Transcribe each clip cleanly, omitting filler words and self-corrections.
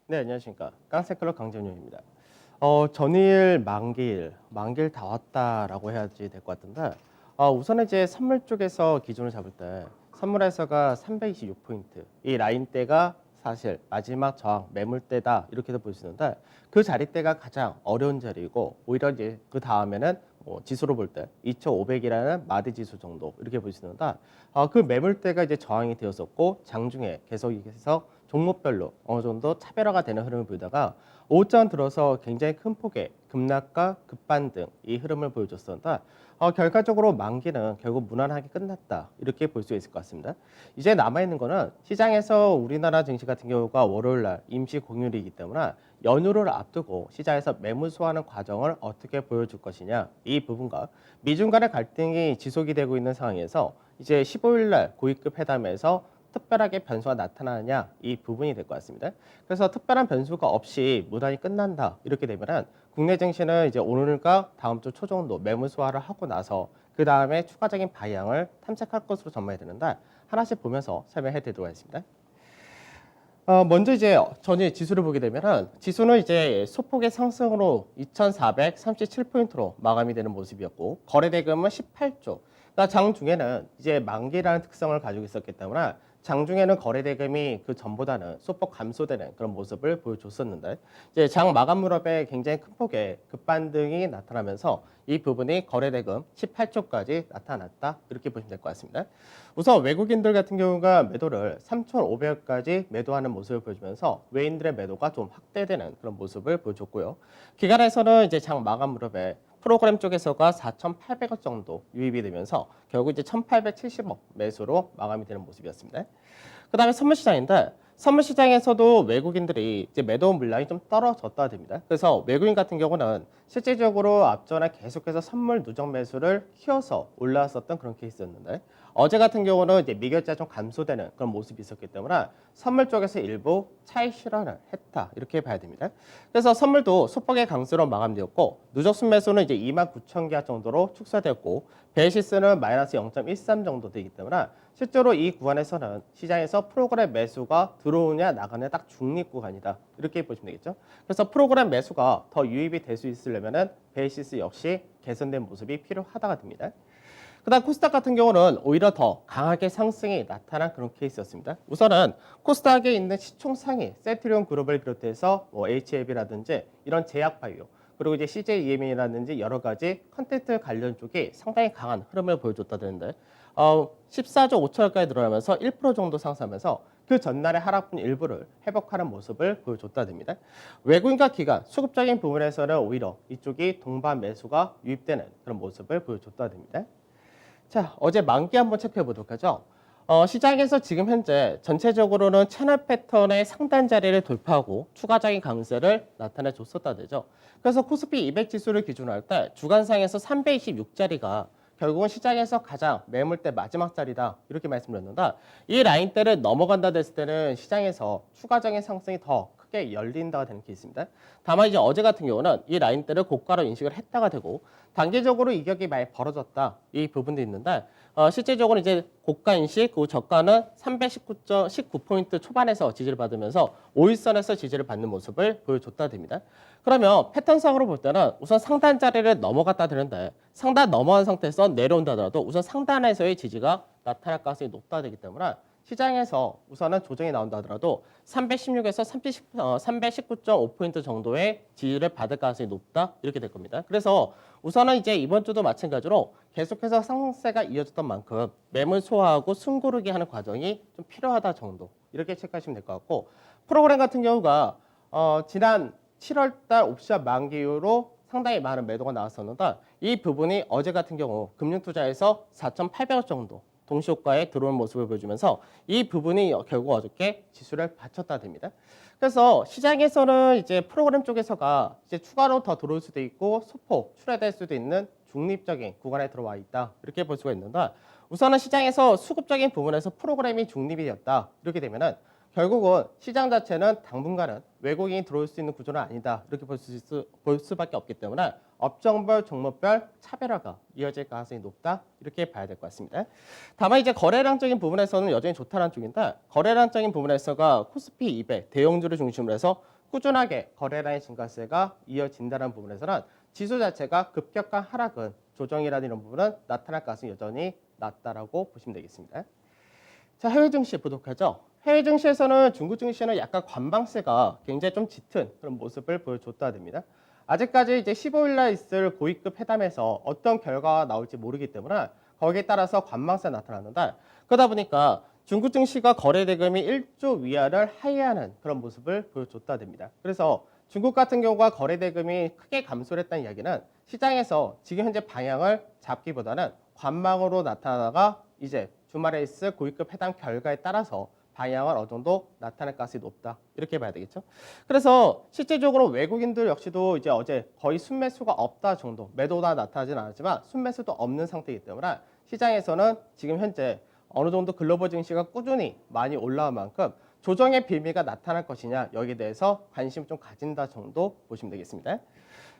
네, 안녕하십니까. 깡세클럽 강재윤입니다. 전일, 만기일 다 왔다라고 해야지 될 것 같은데, 우선은 이제 선물 쪽에서 기준을 잡을 때, 선물에서가 326포인트, 이 라인대가 사실 마지막 저항, 매물대다, 이렇게도 볼 수 있는데, 그 자리대가 가장 어려운 자리이고, 오히려 이제 그 다음에는 지수로 볼 때 2,500이라는 마디 지수 정도 이렇게 볼 수 있는데, 그 매물대가 이제 저항이 되었었고, 장중에 계속해서 종목별로 어느 정도 차별화가 되는 흐름을 보이다가 오전 들어서 굉장히 큰 폭의 급락과 급반등 이 흐름을 보여줬었는데 결과적으로 만기는 결국 무난하게 끝났다 이렇게 볼 수 있을 것 같습니다. 이제 남아있는 거는 시장에서 우리나라 증시 같은 경우가 월요일 날 임시 공휴일이기 때문에 연휴를 앞두고 시장에서 매물 소화하는 과정을 어떻게 보여줄 것이냐 이 부분과 미중 간의 갈등이 지속이 되고 있는 상황에서 이제 15일 날 고위급 회담에서 특별하게 변수가 나타나느냐 이 부분이 될 것 같습니다. 그래서 특별한 변수가 없이 무난히 끝난다 이렇게 되면은 국내 증시는 이제 오늘과 다음 주 초 정도 매물 소화를 하고 나서 그 다음에 추가적인 방향을 탐색할 것으로 전망이 되는데 하나씩 보면서 설명해 드리도록 하겠습니다. 먼저 이제 전일 지수를 보게 되면은 지수는 이제 소폭의 상승으로 2,437포인트로 마감이 되는 모습이었고 거래 대금은 18조. 그러니까 장중에는 이제 만기라는 특성을 가지고 있었기 때문에 장중에는 거래 대금이 그 전보다는 소폭 감소되는 그런 모습을 보여줬었는데 이제 장 마감 무렵에 굉장히 큰 폭의 급반등이 나타나면서 이 부분이 거래 대금 18조까지 나타났다 이렇게 보시면 될 것 같습니다. 우선 외국인들 같은 경우가 매도를 3,500까지 매도하는 모습을 보여주면서 외인들의 매도가 좀 확대되는 그런 모습을 보여줬고요. 기관에서는 이제 장 마감 무렵에 프로그램 쪽에서가 4,800억 정도 유입이 되면서 결국 이제 1,870억 매수로 마감이 되는 모습이었습니다. 그다음에 선물 시장인데 선물 시장에서도 외국인들이 이제 매도 물량이 좀 떨어졌다 됩니다. 그래서 외국인 같은 경우는 실질적으로 앞전에 계속해서 선물 누적 매수를 키워서 올라왔었던 그런 케이스였는데 어제 같은 경우는 이제 미결제가 좀 감소되는 그런 모습이 있었기 때문에 선물 쪽에서 일부 차익 실현을 했다 이렇게 봐야 됩니다. 그래서 선물도 소폭의 강세로 마감되었고 누적 순매수는 이제 29,000개 정도로 축소되었고 베이시스는 마이너스 0.13 정도 되기 때문에 실제로 이 구간에서는 시장에서 프로그램 매수가 들어오냐 나가냐 딱 중립 구간이다 이렇게 보시면 되겠죠. 그래서 프로그램 매수가 더 유입이 될 수 있으려면은 베이시스 역시 개선된 모습이 필요하다가 됩니다. 그다음 코스닥 같은 경우는 오히려 더 강하게 상승이 나타난 그런 케이스였습니다. 우선은 코스닥에 있는 시총 상위 세트리온 그룹을 비롯해서 HLB라든지 이런 제약바이오 그리고 이제 CJEM이라든지 여러 가지 컨텐츠 관련 쪽이 상당히 강한 흐름을 보여줬다는데 14조 5천억까지 늘어나면서 1% 정도 상승하면서 그 전날의 하락분 일부를 회복하는 모습을 보여줬다 됩니다. 외국인과 기관, 수급적인 부분에서는 오히려 이쪽이 동반 매수가 유입되는 그런 모습을 보여줬다 됩니다. 자, 어제 만기 한번 체크해 보도록 하죠. 시장에서 지금 현재 전체적으로는 채널 패턴의 상단 자리를 돌파하고 추가적인 강세를 나타내 줬었다 되죠. 그래서 코스피 200 지수를 기준으로 할 때 주간상에서 326자리가 결국은 시장에서 가장 매물대 마지막 자리다 이렇게 말씀드렸는데 이 라인대를 넘어간다 됐을 때는 시장에서 추가적인 상승이 더 크게 열린다가 되는 케이스입니다. 다만 이제 어제 같은 경우는 이 라인대를 고가로 인식을 했다가 되고 단기적으로 이격이 많이 벌어졌다 이 부분도 있는데 실제적으로 이제 고가 인식 그 저가는 319.19포인트 초반에서 지지를 받으면서 5일선에서 지지를 받는 모습을 보여줬다 됩니다. 그러면 패턴상으로 볼 때는 우선 상단 자리를 넘어갔다 되는데 상단 넘어간 상태에서 내려온다 하더라도 우선 상단에서의 지지가 나타날 가능성이 높다 되기 때문에 시장에서 우선은 조정이 나온다 하더라도 316에서 319.5포인트 정도의 지지를 받을 가능성이 높다 이렇게 될 겁니다. 그래서 우선은 이제 이번 주도 마찬가지로 계속해서 상승세가 이어졌던 만큼 매물 소화하고 숨고르기 하는 과정이 좀 필요하다 정도 이렇게 체크하시면 될 것 같고 프로그램 같은 경우가 지난 7월달 옵션 만기 이후로 상당히 많은 매도가 나왔었는데 이 부분이 어제 같은 경우 금융투자에서 4,800억 정도 동시효과에 들어온 모습을 보여주면서 이 부분이 결국 어저께 지수를 받쳤다 됩니다. 그래서 시장에서는 이제 프로그램 쪽에서가 이제 추가로 더 들어올 수도 있고 소폭 출회될 수도 있는 중립적인 구간에 들어와 있다 이렇게 볼 수가 있는데 우선은 시장에서 수급적인 부분에서 프로그램이 중립이 되었다 이렇게 되면은 결국은 시장 자체는 당분간은 외국인이 들어올 수 있는 구조는 아니다 이렇게 볼 수밖에 없기 때문에 업종별 종목별 차별화가 이어질 가능성이 높다 이렇게 봐야 될 것 같습니다. 다만 이제 거래량적인 부분에서는 여전히 좋다는 쪽인데 거래량적인 부분에서가 코스피 200 대형주를 중심으로 해서 꾸준하게 거래량의 증가세가 이어진다는 부분에서는 지수 자체가 급격한 하락은 조정이라는 이런 부분은 나타날 가능성이 여전히 낮다라고 보시면 되겠습니다. 자, 해외 증시 보도록 하죠. 해외 증시에서는 중국 증시는 약간 관방세가 굉장히 좀 짙은 그런 모습을 보여줬다 됩니다. 아직까지 이제 15일 날 있을 고위급 회담에서 어떤 결과가 나올지 모르기 때문에 거기에 따라서 관망세 나타났는데 그러다 보니까 중국 증시가 거래 대금이 1조 위안을 하회하는 그런 모습을 보여줬다 됩니다. 그래서 중국 같은 경우가 거래 대금이 크게 감소를 했다는 이야기는 시장에서 지금 현재 방향을 잡기보다는 관망으로 나타나다가 이제 주말에 있을 고위급 회담 결과에 따라서 방향을 어느 정도 나타날 가능성이 높다. 이렇게 봐야 되겠죠. 그래서 실제적으로 외국인들 역시도 이제 어제 거의 순매수가 없다 정도, 매도가 나타나진 않았지만 순매수도 없는 상태이기 때문에 시장에서는 지금 현재 어느 정도 글로벌 증시가 꾸준히 많이 올라온 만큼 조정의 빌미가 나타날 것이냐 여기에 대해서 관심을 좀 가진다 정도 보시면 되겠습니다.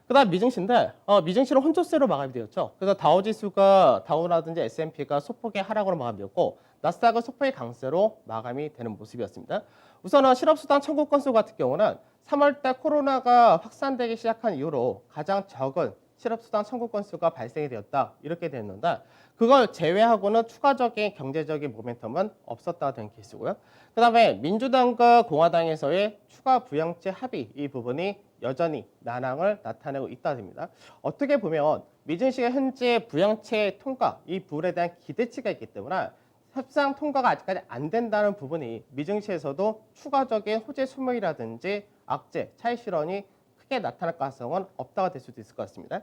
그다음 미증시인데 미증시는 혼조세로 마감이 되었죠. 그래서 다우지수가 다우라든지 S&P가 소폭의 하락으로 마감되었고 나스닥은 소폭의 강세로 마감이 되는 모습이었습니다. 우선은 실업수당 청구 건수 같은 경우는 3월달 코로나가 확산되기 시작한 이후로 가장 적은 실업수당 청구 건수가 발생이 되었다 이렇게 됐는데 그걸 제외하고는 추가적인 경제적인 모멘텀은 없었다 된 케이스고요. 그다음에 민주당과 공화당에서의 추가 부양제 합의 이 부분이 여전히 난항을 나타내고 있다입니다. 어떻게 보면 미증시가 현재 부양체 통과 이 부분에 대한 기대치가 있기 때문에 협상 통과가 아직까지 안 된다는 부분이 미증시에서도 추가적인 호재 소멸이라든지 악재, 차익 실현이 크게 나타날 가능성은 없다가 될 수도 있을 것 같습니다.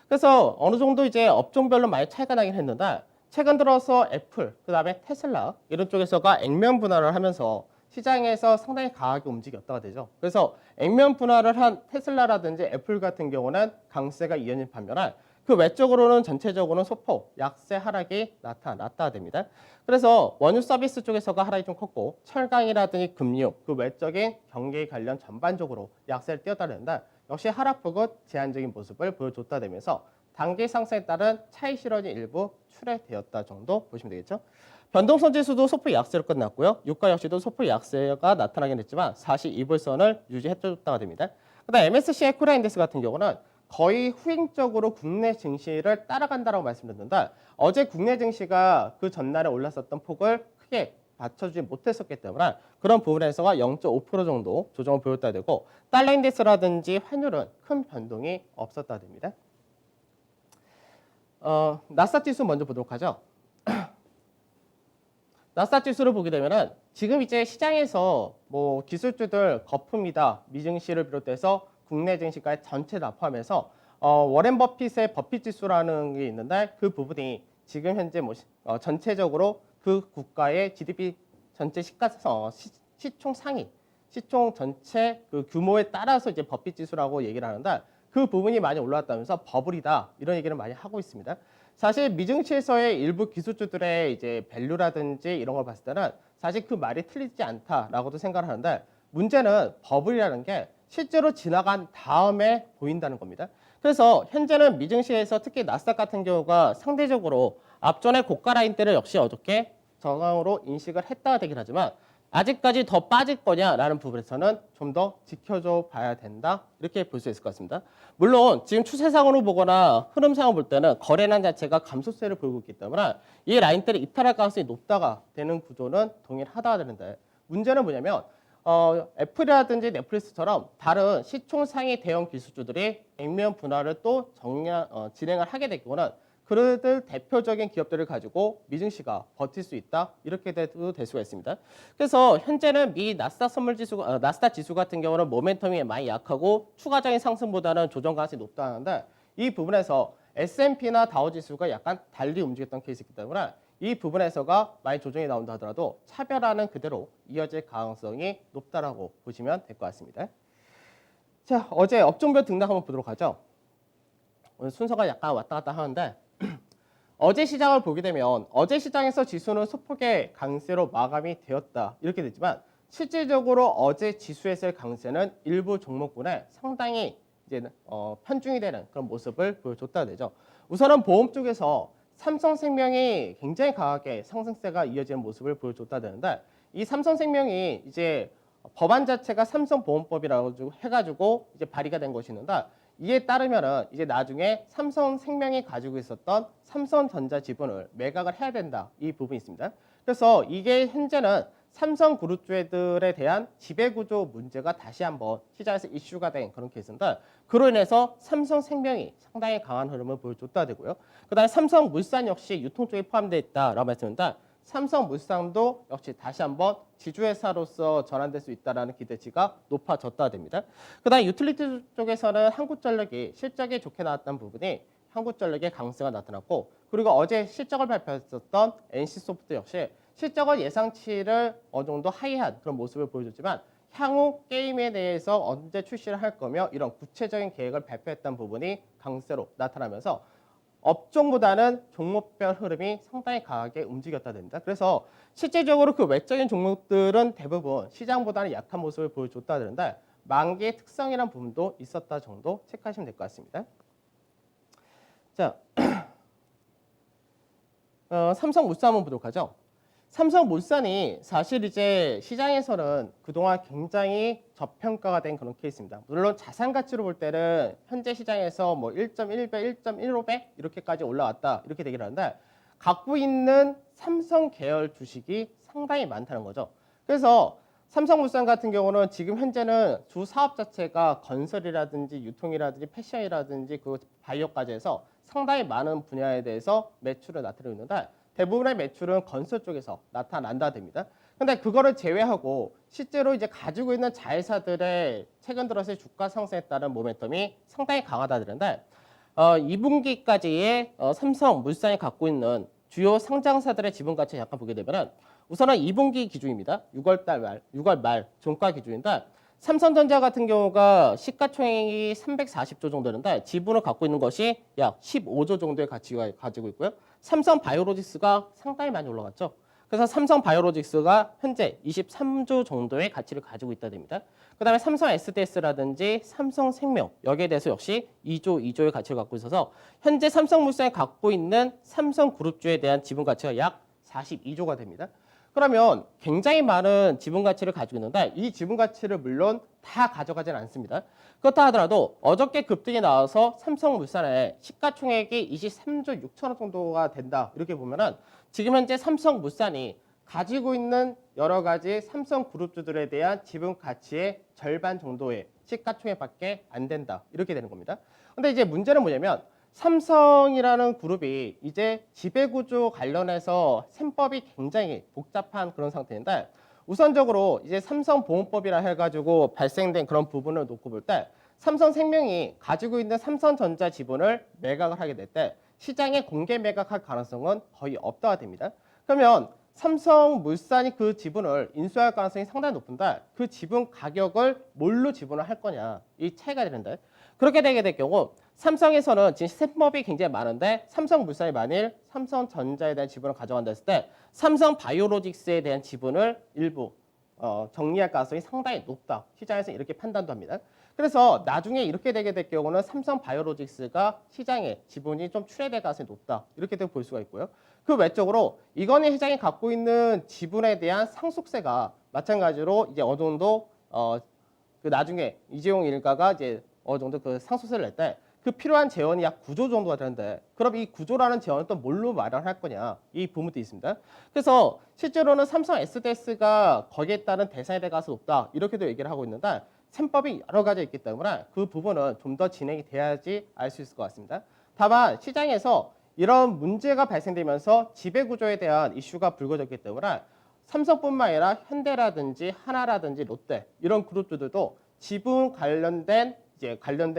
그래서 어느 정도 이제 업종별로 많이 차이가 나긴 했는데 최근 들어서 애플, 그다음에 테슬라 이런 쪽에서가 액면 분할을 하면서 시장에서 상당히 강하게 움직였다가 되죠. 그래서 액면 분할을 한 테슬라라든지 애플 같은 경우는 강세가 이어진 반면에 그 외적으로는 전체적으로는 소폭 약세 하락이 나타났다 됩니다. 그래서 원유 서비스 쪽에서가 하락이 좀 컸고 철강이라든지 금융 그 외적인 경기 관련 전반적으로 약세를 띄었다는데 역시 하락폭은 제한적인 모습을 보여줬다 되면서 단기 상승에 따른 차익 실현이 일부 출회되었다 정도 보시면 되겠죠. 변동성 지수도 소폭 약세로 끝났고요. 유가 역시도 소폭 약세가 나타나긴 했지만 42불선을 유지해줬다가 됩니다. 그다음 MSCI 코리아 인덱스 같은 경우는 거의 후행적으로 국내 증시를 따라간다라고 말씀드렸는데 어제 국내 증시가 그 전날에 올랐었던 폭을 크게 받쳐주지 못했었기 때문에 그런 부분에서가 0.5% 정도 조정을 보였다 되고 달러 인덱스라든지 환율은 큰 변동이 없었다 됩니다. 나스닥 지수 먼저 보도록 하죠. 나스닥 지수를 보게 되면은 지금 이제 시장에서 뭐 기술주들 거품이다 미증시를 비롯해서 국내 증시까지 전체 다 포함해서 워렌 버핏의 버핏 지수라는 게 있는데 그 부분이 지금 현재 뭐 전체적으로 그 국가의 GDP 전체 시총 상위 시총 전체 그 규모에 따라서 이제 버핏 지수라고 얘기를 하는데 그 부분이 많이 올라왔다면서 버블이다 이런 얘기를 많이 하고 있습니다. 사실 미증시에서의 일부 기술주들의 이제 밸류라든지 이런 걸 봤을 때는 사실 그 말이 틀리지 않다라고도 생각을 하는데 문제는 버블이라는 게 실제로 지나간 다음에 보인다는 겁니다. 그래서 현재는 미증시에서 특히 나스닥 같은 경우가 상대적으로 앞전의 고가 라인대를 역시 어저께 저강으로 인식을 했다가 되긴 하지만 아직까지 더 빠질 거냐라는 부분에서는 좀 더 지켜줘 봐야 된다 이렇게 볼 수 있을 것 같습니다. 물론 지금 추세상으로 보거나 흐름상으로 볼 때는 거래량 자체가 감소세를 보이고 있기 때문에 이 라인대를 이탈할 가능성이 높다가 되는 구조는 동일하다가 되는데 문제는 뭐냐면 애플이라든지 넷플릭스처럼 다른 시총 상위 대형 기술주들이 액면 분할을 또 진행을 하게 될 경우는 그들 대표적인 기업들을 가지고 미증시가 버틸 수 있다 이렇게 돼도 될 수가 있습니다. 그래서 현재는 미 나스닥 나스닥 지수 같은 경우는 모멘텀이 많이 약하고 추가적인 상승보다는 조정 가능성이 높다는데 이 부분에서 S&P나 다우 지수가 약간 달리 움직였던 케이스이기 때문에 이 부분에서가 많이 조정이 나온다 하더라도 차별화는 그대로 이어질 가능성이 높다라고 보시면 될 것 같습니다. 자, 어제 업종별 등락 한번 보도록 하죠. 오늘 순서가 약간 왔다 갔다 하는데 어제 시장을 보게 되면 어제 시장에서 지수는 소폭의 강세로 마감이 되었다 이렇게 되지만 실질적으로 어제 지수에서의 강세는 일부 종목군에 상당히 이제 편중이 되는 그런 모습을 보여줬다 되죠. 우선은 보험 쪽에서 삼성생명이 굉장히 강하게 상승세가 이어지는 모습을 보여줬다 되는데 이 삼성생명이 이제 법안 자체가 삼성보험법이라고 해가지고 이제 발의가 된 것이 있는데 이에 따르면은 이제 나중에 삼성생명이 가지고 있었던 삼성전자 지분을 매각을 해야 된다 이 부분이 있습니다. 그래서 이게 현재는 삼성그룹주들에 대한 지배구조 문제가 다시 한번 시장에서 이슈가 된 그런 케이스인데 그로 인해서 삼성생명이 상당히 강한 흐름을 보여줬다 되고요. 그다음에 삼성물산 역시 유통 쪽에 포함되어 있다라고 말씀드렸는데 삼성물산도 역시 다시 한번 지주회사로서 전환될 수 있다라는 기대치가 높아졌다 됩니다. 그다음 유틸리티 쪽에서는 한국전력이 실적이 좋게 나왔던 부분이 한국전력의 강세가 나타났고 그리고 어제 실적을 발표했었던 NC소프트 역시 실적은 예상치를 어느 정도 하이한 그런 모습을 보여줬지만 향후 게임에 대해서 언제 출시를 할 거며 이런 구체적인 계획을 발표했던 부분이 강세로 나타나면서 업종보다는 종목별 흐름이 상당히 강하게 움직였다 됩니다. 그래서 실제적으로 그 외적인 종목들은 대부분 시장보다는 약한 모습을 보여줬다 되는데 만기의 특성이란 부분도 있었다 정도 체크하시면 될 것 같습니다. 자, 삼성물산 한번 보도록 하죠. 삼성물산이 사실 이제 시장에서는 그동안 굉장히 저평가가 된 그런 케이스입니다. 물론 자산 가치로 볼 때는 현재 시장에서 뭐 1.1배, 1.15배 이렇게까지 올라왔다 이렇게 되긴 하는데 갖고 있는 삼성 계열 주식이 상당히 많다는 거죠. 그래서 삼성물산 같은 경우는 지금 현재는 주 사업 자체가 건설이라든지 유통이라든지 패션이라든지 그 바이오까지 해서 상당히 많은 분야에 대해서 매출을 나타내고 있는데 대부분의 매출은 건설 쪽에서 나타난다 됩니다. 근데 그거를 제외하고 실제로 이제 가지고 있는 자회사들의 최근 들어서의 주가 상승에 따른 모멘텀이 상당히 강하다 되는데 2분기까지의 삼성물산이 갖고 있는 주요 상장사들의 지분 가치 잠깐 보게 되면은 우선은 2분기 기준입니다. 6월 말 종가 기준인데 삼성전자 같은 경우가 시가총액이 340조 정도 되는데 지분을 갖고 있는 것이 약 15조 정도의 가치가 가지고 있고요. 삼성바이오로직스가 상당히 많이 올라갔죠. 그래서 삼성바이오로직스가 현재 23조 정도의 가치를 가지고 있다 됩니다. 그다음에 삼성 SDS라든지 삼성생명 여기에 대해서 역시 2조의 가치를 갖고 있어서 현재 삼성물산이 갖고 있는 삼성그룹주에 대한 지분 가치가 약 42조가 됩니다. 그러면 굉장히 많은 지분 가치를 가지고 있는데 이 지분 가치를 물론 다 가져가지는 않습니다. 그렇다 하더라도 어저께 급등이 나와서 삼성물산의 시가총액이 23조 6천억 정도가 된다. 이렇게 보면은 지금 현재 삼성물산이 가지고 있는 여러 가지 삼성그룹주들에 대한 지분 가치의 절반 정도의 시가총액밖에 안 된다. 이렇게 되는 겁니다. 근데 이제 문제는 뭐냐면 삼성이라는 그룹이 이제 지배구조 관련해서 셈법이 굉장히 복잡한 그런 상태인데 우선적으로 이제 삼성보험법이라 해가지고 발생된 그런 부분을 놓고 볼 때 삼성생명이 가지고 있는 삼성전자 지분을 매각을 하게 될 때 시장에 공개 매각할 가능성은 거의 없다가 됩니다. 그러면 삼성물산이 그 지분을 인수할 가능성이 상당히 높은데 그 지분 가격을 뭘로 지분을 할 거냐 이 차이가 되는데 그렇게 되게 될 경우 삼성에서는 지금 셈법이 굉장히 많은데 삼성물산이 만일 삼성전자에 대한 지분을 가져간다 했을 때 삼성바이오로직스에 대한 지분을 일부 정리할 가능성이 상당히 높다. 시장에서 이렇게 판단도 합니다. 그래서 나중에 이렇게 되게 될 경우는 삼성바이오로직스가 시장에 지분이 좀 출회될 가능성이 높다. 이렇게 볼 수가 있고요. 그 외적으로 이건희 회장이 갖고 있는 지분에 대한 상속세가 마찬가지로 이제 어느 정도 그 나중에 이재용 일가가 이제 어느 정도 그 상속세를 낼 때 그 필요한 재원이 약 9조 정도가 되는데 그럼 이 9조라는 재원은 또 뭘로 마련할 거냐 이 부분도 있습니다. 그래서 실제로는 삼성 SDS가 거기에 따른 대상에 대해 가서 높다 이렇게도 얘기를 하고 있는데 셈법이 여러 가지 있기 때문에 그 부분은 좀 더 진행이 돼야지 알 수 있을 것 같습니다. 다만 시장에서 이런 문제가 발생되면서 지배구조에 대한 이슈가 불거졌기 때문에 삼성뿐만 아니라 현대라든지 하나라든지 롯데 이런 그룹들도 지분 관련된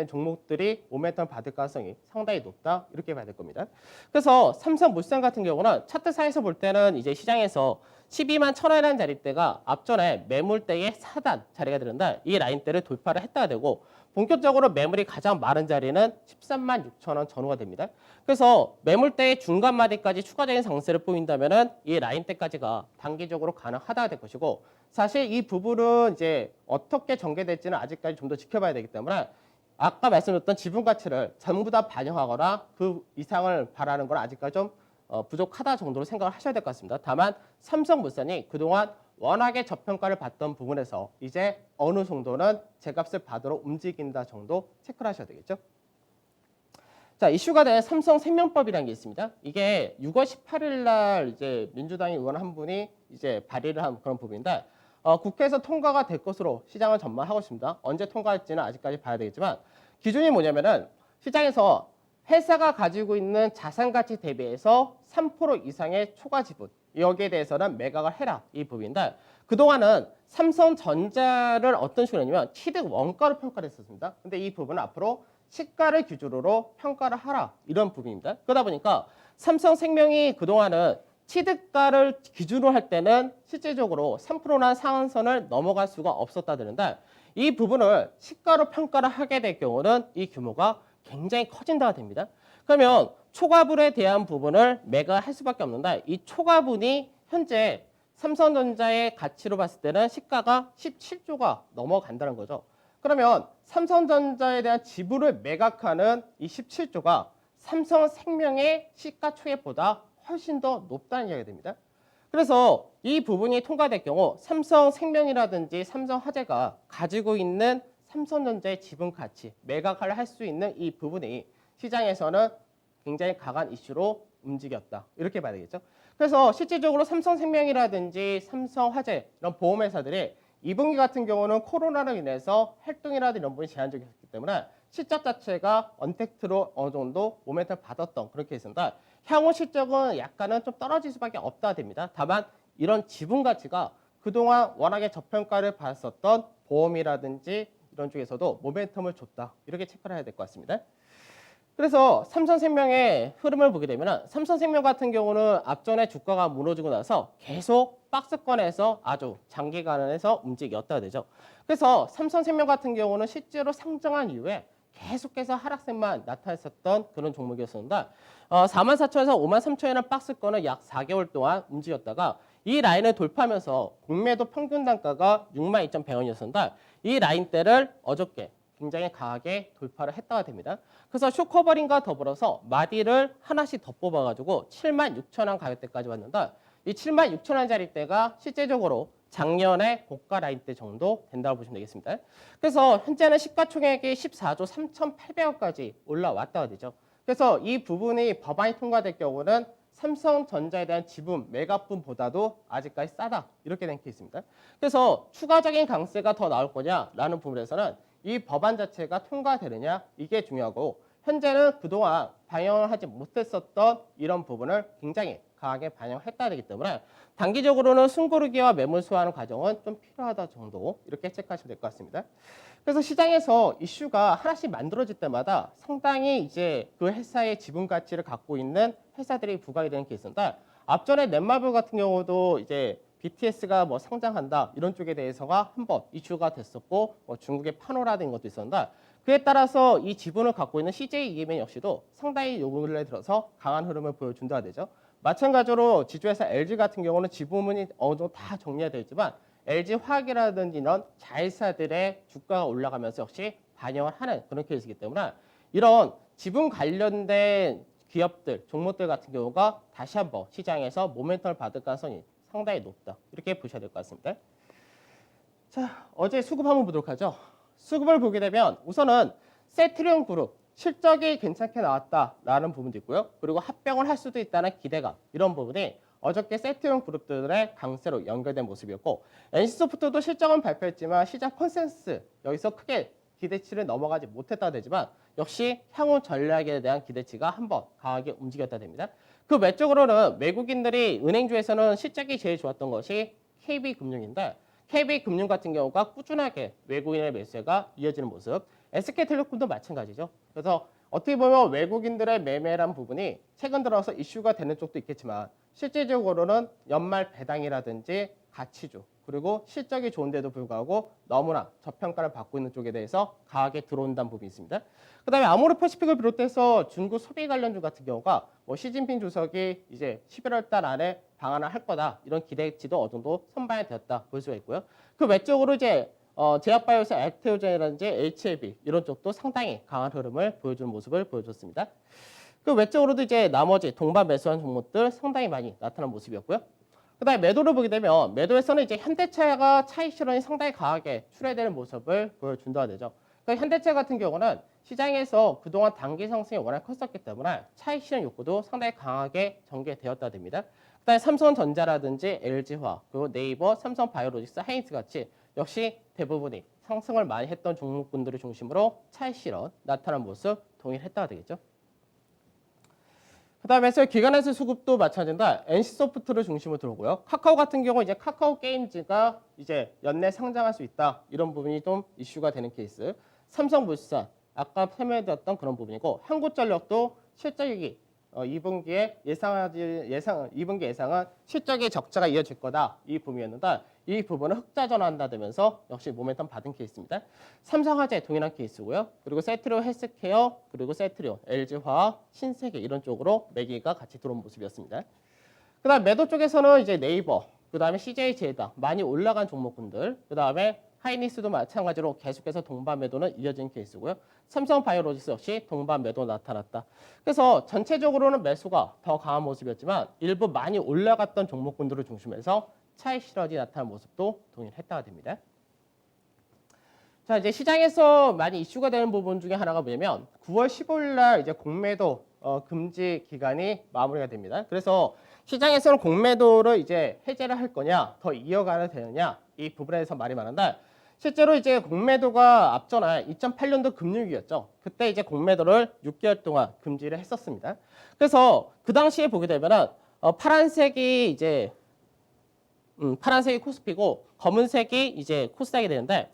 종목들이 모멘텀 받을 가능성이 상당히 높다 이렇게 봐야 될 겁니다. 그래서 삼성물산 같은 경우는 차트상에서 볼 때는 이제 시장에서 12만 1,000원이라는 자리대가 앞전에 매물대의 4단 자리가 되는데 이 라인대를 돌파를 했다가 되고 본격적으로 매물이 가장 많은 자리는 13만 6천원 전후가 됩니다. 그래서 매물대의 중간 마디까지 추가적인 상승세를 보인다면은 이 라인대까지가 단기적으로 가능하다가 될 것이고 사실 이 부분은 이제 어떻게 전개될지는 아직까지 좀 더 지켜봐야 되기 때문에 아까 말씀드렸던 지분 가치를 전부 다 반영하거나 그 이상을 바라는 건 아직까지 좀 부족하다 정도로 생각을 하셔야 될 것 같습니다. 다만 삼성물산이 그동안 워낙에 저평가를 받던 부분에서 이제 어느 정도는 제값을 받으러 움직인다 정도 체크를 하셔야 되겠죠. 자, 이슈가 된 삼성생명법이라는 게 있습니다. 이게 6월 18일 날 이제 민주당의 의원 한 분이 이제 발의를 한 그런 부분인데 국회에서 통과가 될 것으로 시장은 전망하고 있습니다. 언제 통과할지는 아직까지 봐야 되겠지만 기준이 뭐냐면은 시장에서 회사가 가지고 있는 자산 가치 대비해서 3% 이상의 초과 지분 여기에 대해서는 매각을 해라 이 부분인데 그동안은 삼성전자를 어떤 식으로 했냐면 취득 원가로 평가를 했었습니다. 근데 이 부분은 앞으로 시가를 기준으로 평가를 하라 이런 부분입니다. 그러다 보니까 삼성생명이 그동안은 취득가를 기준으로 할 때는 실질적으로 3%나 상한선을 넘어갈 수가 없었다는데 이 부분을 시가로 평가를 하게 될 경우는 이 규모가 굉장히 커진다가 됩니다. 그러면 초과분에 대한 부분을 매각할 수밖에 없는데 이 초과분이 현재 삼성전자의 가치로 봤을 때는 시가가 17조가 넘어간다는 거죠. 그러면 삼성전자에 대한 지분을 매각하는 이 17조가 삼성생명의 시가총액보다 훨씬 더 높다는 이야기가 됩니다. 그래서 이 부분이 통과될 경우 삼성생명이라든지 삼성화재가 가지고 있는 삼성전자의 지분 가치, 매각을 할 수 있는 이 부분이 시장에서는 굉장히 강한 이슈로 움직였다. 이렇게 봐야 되겠죠. 그래서 실질적으로 삼성생명이라든지 삼성화재 이런 보험회사들이 2분기 같은 경우는 코로나로 인해서 활동이라든지 이런 부분이 제한적이었기 때문에 실적 자체가 언택트로 어느 정도 모멘텀을 받았던 그런 케이스입니다. 향후 실적은 약간은 좀 떨어질 수밖에 없다 됩니다. 다만 이런 지분 가치가 그동안 워낙에 저평가를 받았었던 보험이라든지 이런 쪽에서도 모멘텀을 줬다. 이렇게 체크를 해야 될 것 같습니다. 그래서 삼성생명의 흐름을 보게 되면 삼성생명 같은 경우는 앞전에 주가가 무너지고 나서 계속 박스권에서 아주 장기간에서 움직였다 되죠. 그래서 삼성생명 같은 경우는 실제로 상장한 이후에 계속해서 하락세만 나타냈었던 그런 종목이었습니다. 44,000에서 53,000원의 박스권을 약 4개월 동안 움직였다가 이 라인을 돌파하면서 공매도 평균 단가가 62,100원이었습니다. 이 라인대를 어저께 굉장히 강하게 돌파를 했다가 됩니다. 그래서 쇼커버링과 더불어서 마디를 하나씩 더 뽑아가지고 76,000원 가격대까지 왔는데 이 76,000원짜리 대가 실제적으로 작년에 고가 라인대 정도 된다고 보시면 되겠습니다. 그래서 현재는 시가총액이 14조 3,800억까지 올라왔다가 되죠. 그래서 이 부분이 법안이 통과될 경우는 삼성전자에 대한 지분 매각분보다도 아직까지 싸다 이렇게 된 케이스입니다. 그래서 추가적인 강세가 더 나올 거냐라는 부분에서는 이 법안 자체가 통과되느냐 이게 중요하고 현재는 그동안 반영을 하지 못했었던 이런 부분을 굉장히 강하게 반영했다 되기 때문에 단기적으로는 숨고르기와 매물 소화하는 과정은 좀 필요하다 정도 이렇게 체크하시면 될 것 같습니다. 그래서 시장에서 이슈가 하나씩 만들어질 때마다 상당히 이제 그 회사의 지분 가치를 갖고 있는 회사들이 부각이 되는 케이스인데 앞전에 넷마블 같은 경우도 이제 BTS가 뭐 상장한다 이런 쪽에 대해서가 한번 이슈가 됐었고 뭐 중국의 파노라는 것도 있었는데 그에 따라서 이 지분을 갖고 있는 CJ EMN 역시도 상당히 요 근래 들어서 강한 흐름을 보여준다 되죠. 마찬가지로 지주회사 LG 같은 경우는 지분이 어느 정도 다 정리가 되어 있지만 LG화학이라든지 이런 자회사들의 주가가 올라가면서 역시 반영을 하는 그런 케이스이기 때문에 이런 지분 관련된 기업들, 종목들 같은 경우가 다시 한번 시장에서 모멘텀을 받을 가능성이 상당히 높다. 이렇게 보셔야 될 것 같습니다. 자, 어제 수급 한번 보도록 하죠. 수급을 보게 되면 우선은 세트리온 그룹 실적이 괜찮게 나왔다라는 부분도 있고요. 그리고 합병을 할 수도 있다는 기대감 이런 부분이 어저께 세트리온 그룹들의 강세로 연결된 모습이었고 NC소프트도 실적은 발표했지만 시장 컨센서스 여기서 크게 기대치를 넘어가지 못했다 되지만 역시 향후 전략에 대한 기대치가 한번 강하게 움직였다 됩니다. 그 외적으로는 외국인들이 은행주에서는 실적이 제일 좋았던 것이 KB금융인데 KB금융 같은 경우가 꾸준하게 외국인의 매수가 이어지는 모습 SK텔레콤도 마찬가지죠. 그래서 어떻게 보면 외국인들의 매매란 부분이 최근 들어서 이슈가 되는 쪽도 있겠지만 실질적으로는 연말 배당이라든지 가치주 그리고 실적이 좋은데도 불구하고 너무나 저평가를 받고 있는 쪽에 대해서 강하게 들어온다는 부분이 있습니다. 그다음에 아모르퍼시픽을 비롯해서 중국 소비 관련주 같은 경우가 뭐 시진핑 주석이 이제 11월 달 안에 방한을 할 거다 이런 기대치도 어느 정도 선반이 되었다 볼 수가 있고요. 그 외적으로 이제 제약바이오에서 액테오젠이라든지 HLB 이런 쪽도 상당히 강한 흐름을 보여주는 모습을 보여줬습니다. 그 외적으로도 이제 나머지 동반 매수한 종목들 상당히 많이 나타난 모습이었고요. 그다음에 매도를 보게 되면 매도에서는 이제 현대차가 차익 실현이 상당히 강하게 출회되는 모습을 보여준다 되죠. 그러니까 현대차 같은 경우는 시장에서 그동안 단기 상승이 워낙 컸었기 때문에 차익 실현 욕구도 상당히 강하게 전개되었다 됩니다. 그다음에 삼성전자라든지 LG화학, 그리고 네이버, 삼성바이오로직스, 하이닉스 같이 역시 대부분이 상승을 많이 했던 종목군들을 중심으로 차익 실현 나타난 모습 동일했다가 되겠죠. 그다음에 기관에서 수급도 마찬가지인데 NC소프트를 중심으로 들어오고요. 카카오 같은 경우 이제 카카오 게임즈가 이제 연내 상장할 수 있다 이런 부분이 좀 이슈가 되는 케이스. 삼성물산 아까 설명해드렸던 그런 부분이고 한국전력도 실적이 2분기에 2분기 예상은 실적의 적자가 이어질 거다 이 부분이었는데 이 부분은 흑자 전환한다면서 역시 모멘텀 받은 케이스입니다. 삼성화재 동일한 케이스고요. 그리고 세트리온 헬스케어 그리고 세트리온, LG화학, 신세계 이런 쪽으로 매기가 같이 들어온 모습이었습니다. 그다음 매도 쪽에서는 이제 네이버, 그다음에 CJ제다 많이 올라간 종목군들, 그다음에 하이닉스도 마찬가지로 계속해서 동반 매도는 이어진 케이스고요. 삼성바이오로직스 역시 동반 매도 나타났다. 그래서 전체적으로는 매수가 더 강한 모습이었지만 일부 많이 올라갔던 종목군들을 중심해서 차익 실현이 나타난 모습도 동일했다가 됩니다. 자, 이제 시장에서 많이 이슈가 되는 부분 중에 하나가 뭐냐면 9월 15일 날 이제 공매도 금지 기간이 마무리가 됩니다. 그래서 시장에서는 공매도를 이제 해제를 할 거냐, 더 이어가야 되느냐 이 부분에서 말이 많은데 실제로 이제 공매도가 앞전에 2008년도 금융위기였죠. 그때 이제 공매도를 6개월 동안 금지를 했었습니다. 그래서 그 당시에 보게 되면은 파란색이 이제 파란색이 코스피고 검은색이 이제 코스닥이 되는데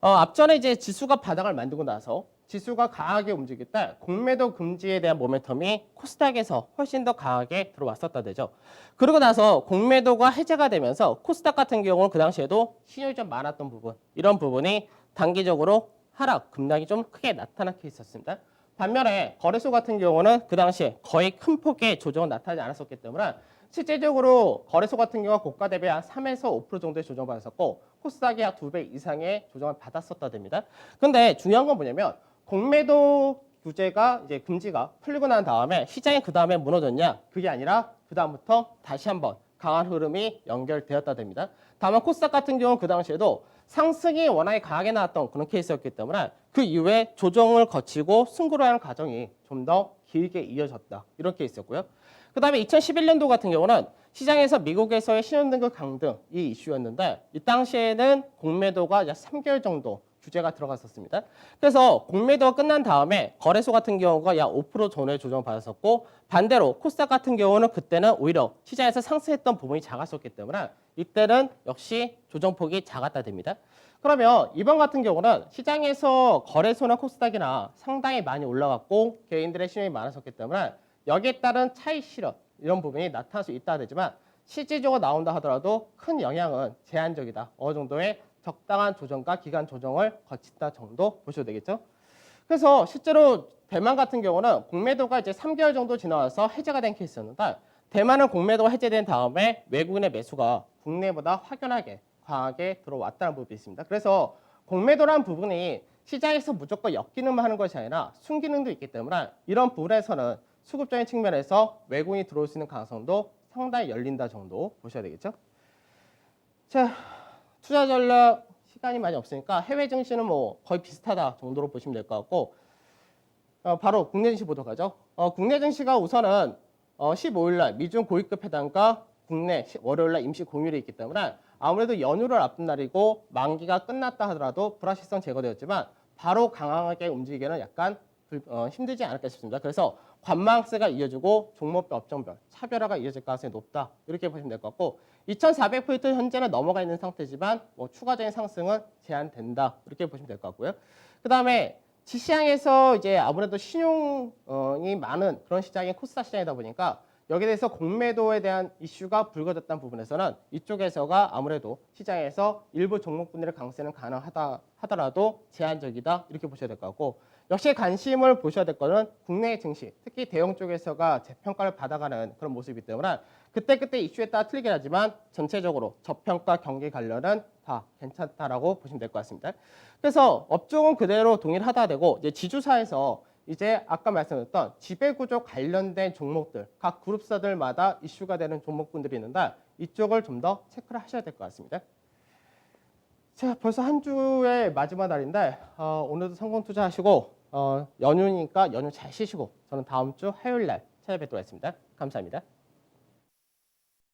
앞전에 이제 지수가 바닥을 만들고 나서 지수가 강하게 움직일 때 공매도 금지에 대한 모멘텀이 코스닥에서 훨씬 더 강하게 들어왔었다 되죠. 그러고 나서 공매도가 해제가 되면서 코스닥 같은 경우는 그 당시에도 신용이 좀 많았던 부분 이런 부분이 단기적으로 하락, 급락이 좀 크게 나타난 케이스였습니다. 반면에 거래소 같은 경우는 그 당시에 거의 큰 폭의 조정은 나타나지 않았었기 때문에 실제적으로 거래소 같은 경우가 고가 대비 한 3에서 5% 정도의 조정을 받았었고 코스닥이 약 2배 이상의 조정을 받았었다 됩니다. 근데 중요한 건 뭐냐면 공매도 규제가 이제 금지가 풀리고 난 다음에 시장이 그 다음에 무너졌냐? 그게 아니라 그 다음부터 다시 한번 강한 흐름이 연결되었다 됩니다. 다만 코스닥 같은 경우는 그 당시에도 상승이 워낙에 강하게 나왔던 그런 케이스였기 때문에 그 이후에 조정을 거치고 승부를 하는 과정이 좀 더 길게 이어졌다. 이런 케이스였고요. 그 다음에 2011년도 같은 경우는 시장에서 미국에서의 신용등급 강등이 이슈였는데 이 당시에는 공매도가 약 3개월 정도 규제가 들어갔었습니다. 그래서 공매도가 끝난 다음에 거래소 같은 경우가 약 5% 전후의 조정을 받았었고 반대로 코스닥 같은 경우는 그때는 오히려 시장에서 상승했던 부분이 작았었기 때문에 이때는 역시 조정폭이 작았다 됩니다. 그러면 이번 같은 경우는 시장에서 거래소나 코스닥이나 상당히 많이 올라갔고 개인들의 신용이 많았었기 때문에 여기에 따른 차익 실현 이런 부분이 나타날 수 있다 되지만 실질적으로 나온다 하더라도 큰 영향은 제한적이다. 어느 정도의 적당한 조정과 기간 조정을 거친다 정도 보셔도 되겠죠. 그래서 실제로 대만 같은 경우는 공매도가 이제 3개월 정도 지나서 해제가 된 케이스였는데 대만은 공매도가 해제된 다음에 외국인의 매수가 국내보다 확연하게 강하게 들어왔다는 부분이 있습니다. 그래서 공매도라는 부분이 시장에서 무조건 역기능만 하는 것이 아니라 순기능도 있기 때문에 이런 부분에서는 수급적인 측면에서 외국인이 들어올 수 있는 가능성도 상당히 열린다 정도 보셔야 되겠죠. 자, 투자 전략 시간이 많이 없으니까 해외 증시는 뭐 거의 비슷하다 정도로 보시면 될 것 같고 바로 국내 증시 보도록 하죠. 국내 증시가 우선은 15일 날 미중 고위급 회담과 국내 월요일 날 임시 공휴일이 있기 때문에 아무래도 연휴를 앞둔 날이고 만기가 끝났다 하더라도 불확실성 제거되었지만 바로 강하게 움직이기는 약간 힘들지 않을까 싶습니다. 그래서 관망세가 이어지고 종목별 업종별 차별화가 이어질 가능성이 높다 이렇게 보시면 될 것 같고 2,400포인트 현재는 넘어가 있는 상태지만 뭐 추가적인 상승은 제한된다 이렇게 보시면 될 것 같고요. 그 다음에 지시장에서 이제 아무래도 신용이 많은 그런 시장인 코스닥 시장이다 보니까 여기에 대해서 공매도에 대한 이슈가 불거졌다는 부분에서는 이쪽에서가 아무래도 시장에서 일부 종목분들의 강세는 가능하다 하더라도 제한적이다 이렇게 보셔야 될 것 같고 역시 관심을 보셔야 될 거는 국내 증시 특히 대형 쪽에서가 재평가를 받아가는 그런 모습이기 때문에 그때그때 이슈에 따라 틀리긴 하지만 전체적으로 저평가 경기 관련은 다 괜찮다라고 보시면 될 것 같습니다. 그래서 업종은 그대로 동일하다 되고 이제 지주사에서 이제 아까 말씀드렸던 지배구조 관련된 종목들, 각 그룹사들마다 이슈가 되는 종목군들이 있는데 이쪽을 좀 더 체크를 하셔야 될 것 같습니다. 자, 벌써 한 주의 마지막 날인데 오늘도 성공 투자하시고 연휴니까 연휴 잘 쉬시고 저는 다음 주 화요일 날 찾아뵙도록 하겠습니다. 감사합니다.